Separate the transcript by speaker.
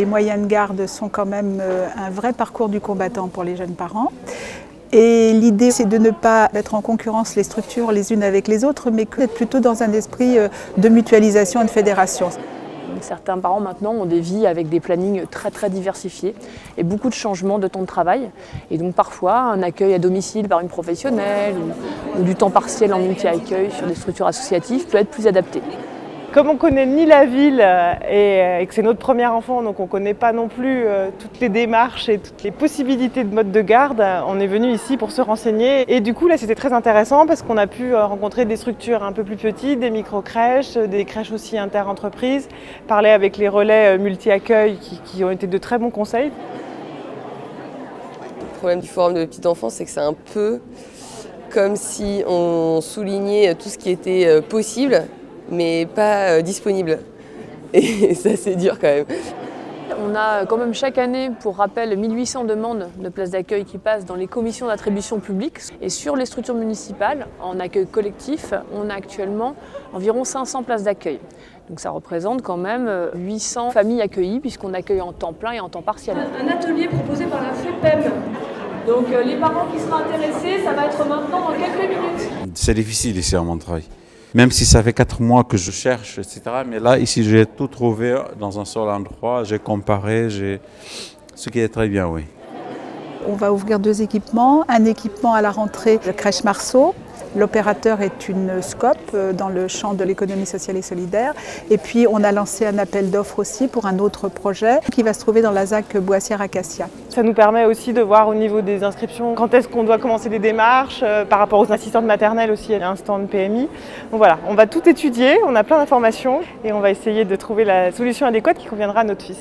Speaker 1: les moyens de garde sont quand même un vrai parcours du combattant pour les jeunes parents. Et l'idée, c'est de ne pas mettre en concurrence les structures les unes avec les autres, mais d'être plutôt dans un esprit de mutualisation et de fédération.
Speaker 2: Certains parents maintenant ont des vies avec des plannings très diversifiés et beaucoup de changements de temps de travail. Et donc parfois un accueil à domicile par une professionnelle ou du temps partiel en multi-accueil sur des structures associatives peut être plus adapté.
Speaker 3: Comme on ne connaît ni la ville et que c'est notre premier enfant, donc on ne connaît pas non plus toutes les démarches et toutes les possibilités de mode de garde, on est venu ici pour se renseigner. Et du coup là c'était très intéressant parce qu'on a pu rencontrer des structures un peu plus petites, des micro-crèches, des crèches aussi inter-entreprises, parler avec les relais multi-accueil qui ont été de très bons conseils.
Speaker 4: Le problème du forum de petite enfance, c'est que c'est un peu comme si on soulignait tout ce qui était possible, mais pas disponible. Et ça, c'est dur quand même.
Speaker 2: On a quand même chaque année, pour rappel, 1800 demandes de places d'accueil qui passent dans les commissions d'attribution publique. Et sur les structures municipales, en accueil collectif, on a actuellement environ 500 places d'accueil. Donc ça représente quand même 800 familles accueillies, puisqu'on accueille en temps plein et en temps partiel.
Speaker 5: Un atelier proposé par la FEPEM. Donc les parents qui seront intéressés, ça va être maintenant dans quelques minutes.
Speaker 6: C'est difficile ici à Montreuil. Même si ça fait 4 mois que je cherche, etc. Mais là, ici, j'ai tout trouvé dans un seul endroit. J'ai comparé, ce qui est très bien, oui.
Speaker 1: On va ouvrir 2 équipements. Un équipement à la rentrée, le crèche Marceau. L'opérateur est une SCOP dans le champ de l'économie sociale et solidaire. Et puis on a lancé un appel d'offres aussi pour un autre projet qui va se trouver dans la ZAC Boissière-Acacia.
Speaker 3: Ça nous permet aussi de voir au niveau des inscriptions quand est-ce qu'on doit commencer les démarches, par rapport aux assistantes maternelles aussi, il y a un stand PMI. Donc voilà, on va tout étudier, on a plein d'informations et on va essayer de trouver la solution adéquate qui conviendra à notre fils.